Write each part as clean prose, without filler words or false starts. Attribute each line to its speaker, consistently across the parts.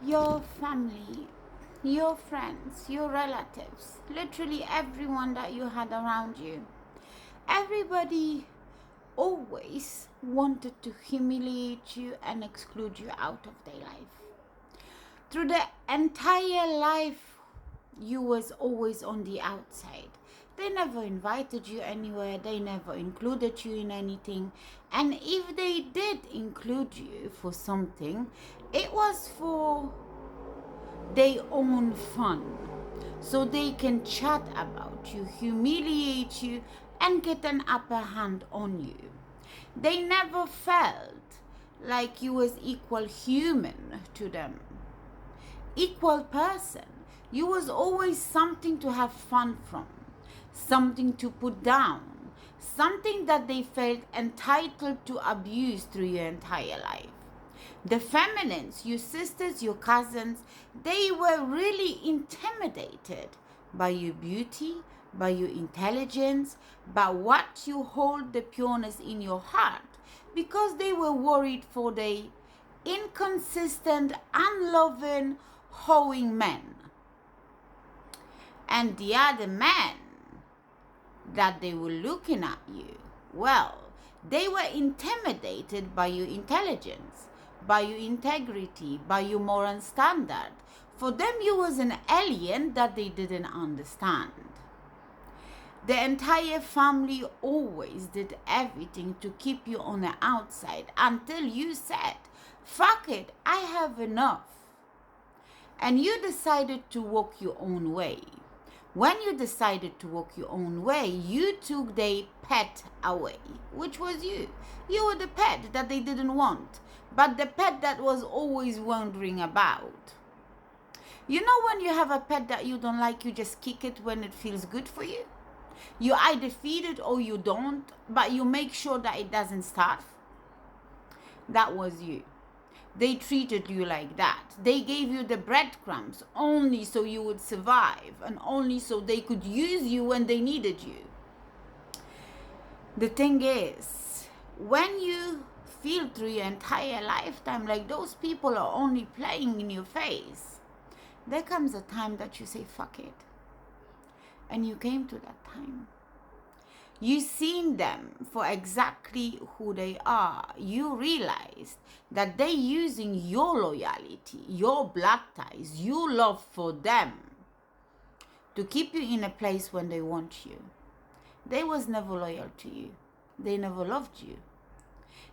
Speaker 1: Your family, your friends, your relatives, literally everyone that you had around you. Everybody always wanted to humiliate you and exclude you out of their life. Through the entire life, you was always on the outside. They never invited you anywhere, they never included you in anything. And if they did include you for something, it was for their own fun. So they can chat about you, humiliate you, and get an upper hand on you. They never felt like you was equal human to them, equal person. You was always something to have fun from, something to put down, something that they felt entitled to abuse through your entire life. The feminines, your sisters, your cousins, they were really intimidated by your beauty, by your intelligence, by what you hold the pureness in your heart, because they were worried for the inconsistent, unloving, hoeing men. And the other men that they were looking at you, well, they were intimidated by your intelligence, by your integrity, by your moral standard. For them, you was an alien that they didn't understand. The entire family always did everything to keep you on the outside until you said, fuck it, I have enough. And you decided to walk your own way. When you decided to walk your own way, you took their pet away, which was you. You were the pet that they didn't want, but the pet that was always wandering about. You know when you have a pet that you don't like, you just kick it when it feels good for you? You either feed it or you don't, but you make sure that it doesn't starve. That was you. They treated you like that. They gave you the breadcrumbs only so you would survive and only so they could use you when they needed you. The thing is, when you feel through your entire lifetime like those people are only playing in your face, there comes a time that you say, fuck it. And you came to that time. You seen them for exactly who they are. You realized that they're using your loyalty, your blood ties, your love for them to keep you in a place when they want you. They was never loyal to you. They never loved you.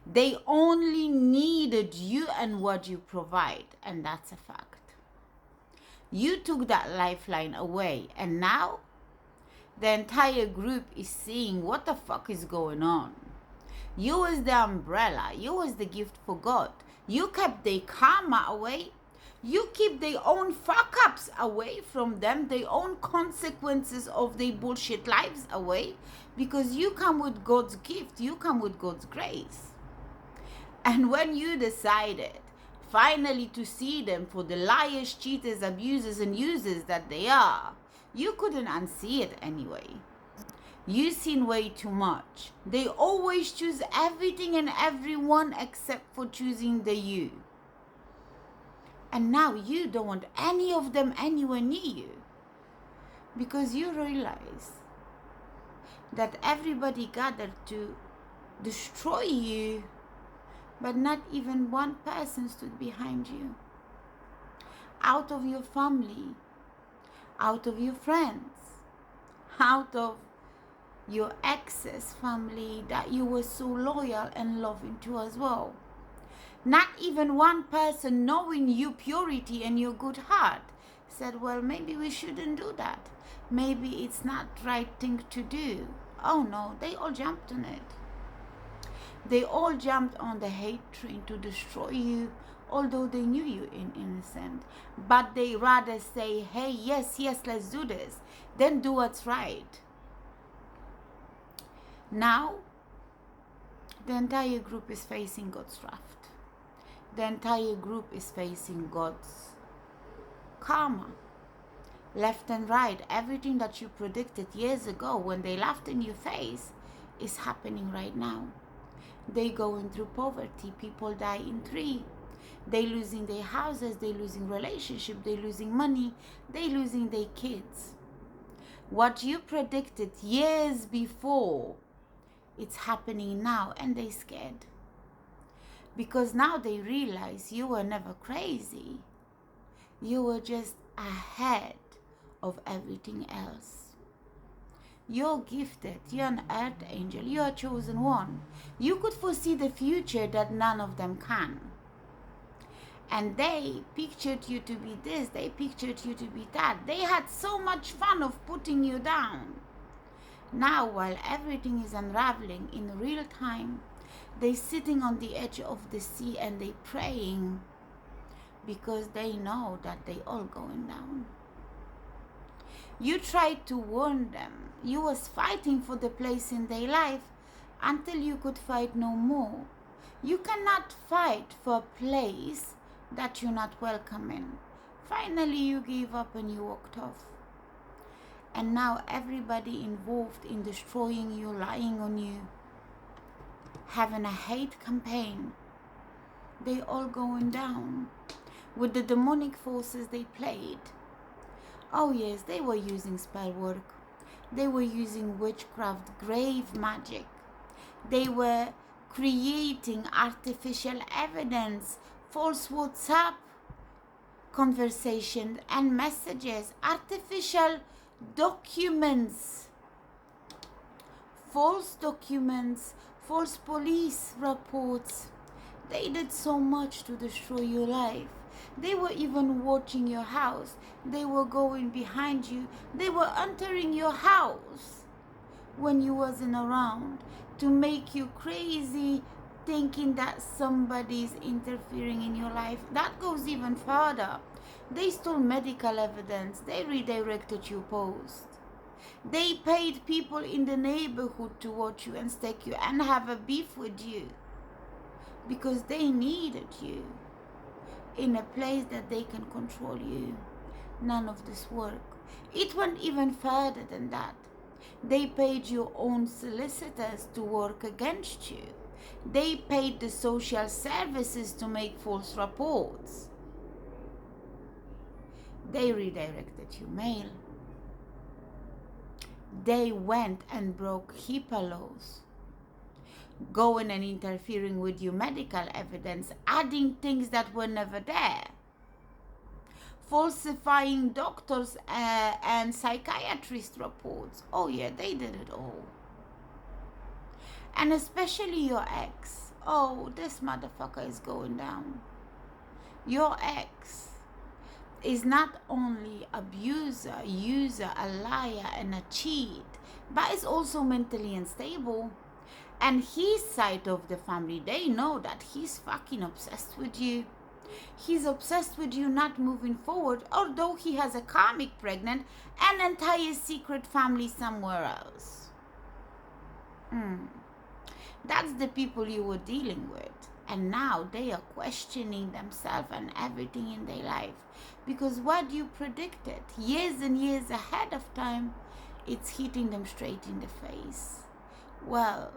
Speaker 1: They only needed you and what you provide, and that's a fact. You took that lifeline away, and now the entire group is seeing what the fuck is going on. You was the umbrella. You was the gift for God. You kept their karma away. You keep their own fuck-ups away from them, their own consequences of their bullshit lives away, because you come with God's gift. You come with God's grace. And when you decided finally to see them for the liars, cheaters, abusers, and users that they are, you couldn't unsee it anyway. You seen way too much. They always choose everything and everyone except for choosing the you. And now you don't want any of them anywhere near you, because you realize that everybody gathered to destroy you, but not even one person stood behind you. Out of your family, out of your friends, out of your ex's family that you were so loyal and loving to as well. Not even one person, knowing your purity and your good heart, said, well, maybe we shouldn't do that. Maybe it's not the right thing to do. Oh no, they all jumped on it. They all jumped on the hate train to destroy you, although they knew you innocent. But they rather say, hey, yes, let's do this, than do what's right. Now, the entire group is facing God's wrath. The entire group is facing God's karma. Left and right, everything that you predicted years ago when they laughed in your face is happening right now. They going through poverty. People die in 3. They losing their houses, they losing relationship, they losing money, they losing their kids. What you predicted years before, it's happening now, and they scared. Because now they realize you were never crazy. You were just ahead of everything else. You're gifted. You're an earth angel. You're a chosen one. You could foresee the future that none of them can. And they pictured you to be this. They pictured you to be that. They had so much fun of putting you down. Now, while everything is unraveling in real time, they're sitting on the edge of the sea and they're praying because they know that they all going down. You tried to warn them. You was fighting for the place in their life until you could fight no more. You cannot fight for a place that you're not welcome in. Finally, you gave up and you walked off. And now everybody involved in destroying you, lying on you, having a hate campaign, they all going down. With the demonic forces they played. Oh yes, they were using spell work. They were using witchcraft, grave magic. They were creating artificial evidence, false WhatsApp conversations and messages, artificial documents, false documents, false police reports. They did so much to destroy your life. They were even watching your house. They were going behind you. They were entering your house when you wasn't around to make you crazy, thinking that somebody's interfering in your life. That goes even further. They stole medical evidence. They redirected your post. They paid people in the neighborhood to watch you and stake you and have a beef with you because they needed you in a place that they can control you. None of this work. It went even further than that. They paid your own solicitors to work against you. They paid the social services to make false reports. They redirected your mail. They went and broke HIPAA laws, going and interfering with your medical evidence, adding things that were never there, falsifying doctors and psychiatrist reports. Oh yeah, they did it all. And especially your ex. Oh, this motherfucker is going down. Your ex is not only abuser, user, a liar, and a cheat, but is also mentally unstable. And his side of the family, they know that he's fucking obsessed with you. He's obsessed with you not moving forward, although he has a karmic pregnant, an entire secret family somewhere else. That's the people you were dealing with. And now they are questioning themselves and everything in their life. Because what you predicted years and years ahead of time, it's hitting them straight in the face. Well,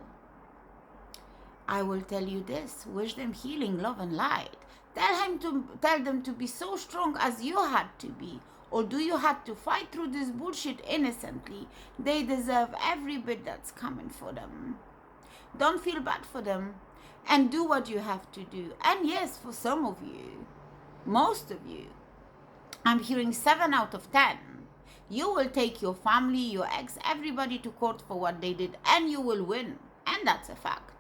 Speaker 1: I will tell you this. Wish them healing, love, and light. Tell them to be so strong as you had to be. Or do you have to fight through this bullshit innocently? They deserve every bit that's coming for them. Don't feel bad for them. And do what you have to do. And yes, for some of you, most of you, I'm hearing 7 out of 10. You will take your family, your ex, everybody to court for what they did, and you will win. And that's a fact.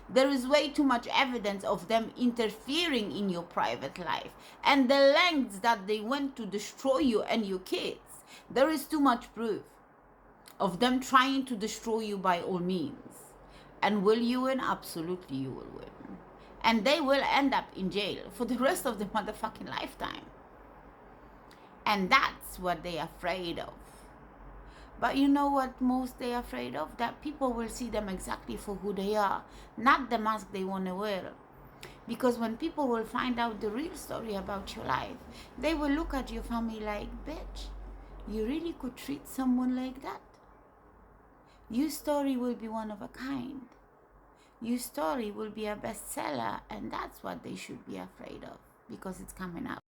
Speaker 1: There is way too much evidence of them interfering in your private life and the lengths that they went to destroy you and your kids. There is too much proof of them trying to destroy you by all means. And will you win? Absolutely you will win. And they will end up in jail for the rest of the motherfucking lifetime. And that's what they're afraid of. But you know what most they're afraid of? That people will see them exactly for who they are, not the mask they want to wear. Because when people will find out the real story about your life, they will look at your family like, bitch, you really could treat someone like that? Your story will be one of a kind. Your story will be a bestseller, and that's what they should be afraid of. because it's coming up.